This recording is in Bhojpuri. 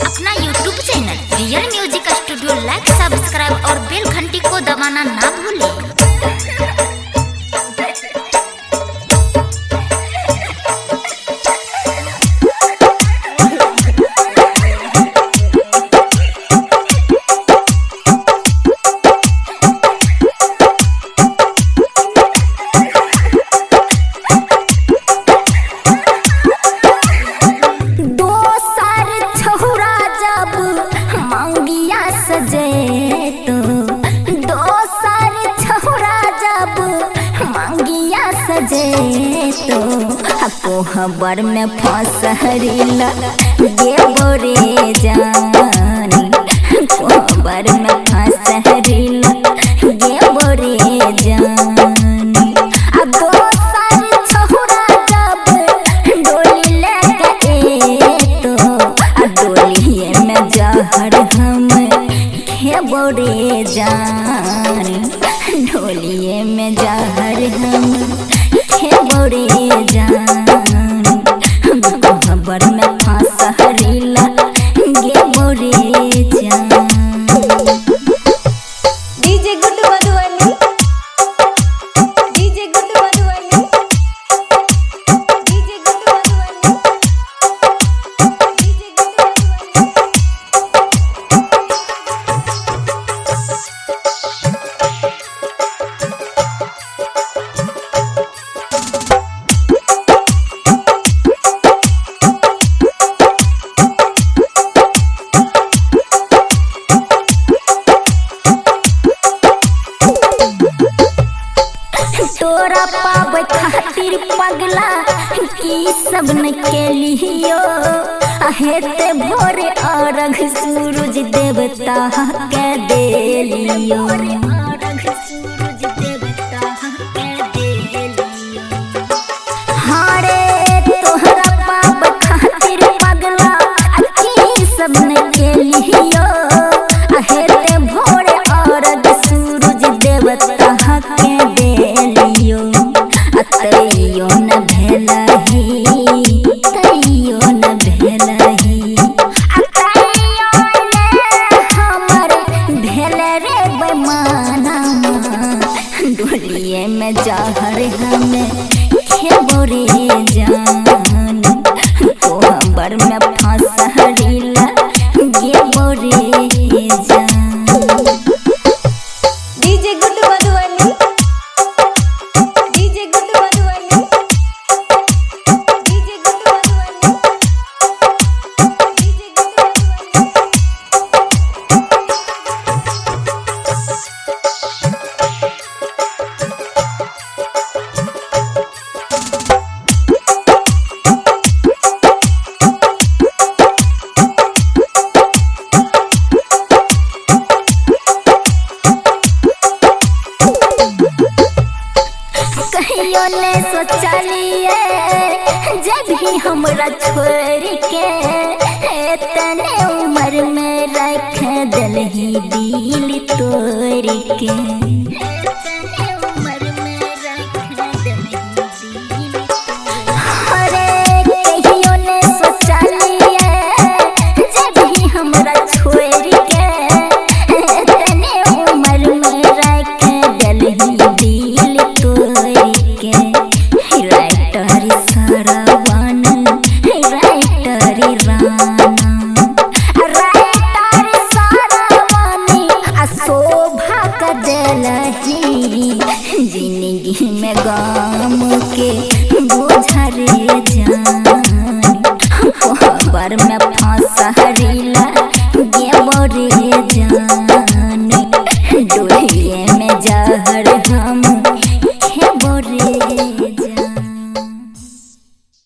अपना YouTube channel real music studio like subscribe और बेल घंटी को दबाना ना भूलें। कोहबर में फंसरीला गे बोरे जानी, कोहबर में फंसरीला गे बोरे जानी। अब दो सारी छोरा जब डोली लेके तो डोलिए में जहर हम खे बोरे जानी, डोलिए में जहर हम खे बोरे जानी। कोहबर में फंसरीला गे बोरे जानी। DJ good Madhubani, DJ good Madhubani, DJ good Madhubani, DJ good Madhubani. तोरा पावे खातिर पगला की सब न के लियो, हेते भोरे अरघ सूरज देवता के दे लियो। हारे तोहरा पावे खातिर पगला की सब न के लियो, हेते भोरे अरघ सूरज देवता के दे लियो। तैयो न भेलही, तैयो न भेलही, तैयो न हमर भेल रे बेमाना। डोलिए में जहर हमें खेबो रे जान, कोहबर में फंसरीला गेबो रे जान। DJ good Madhubani, DJ good Madhubani, DJ good Madhubani, DJ good Madhubani. कहियो ने सोचलिए जब भी हमरा छोड़ के तने उम्र में रख दलही दिल तोड़ के। अरे कहियो ने सोचलिए जब भी हमरा छोड़ के तने उम्र में रख दलही दिल तोड़ के। राइटर सरवन, राइटर राना, राइटर सरवानी शोभा का दलही जिंदगी में गाम के बुझरे जान, कोहबर में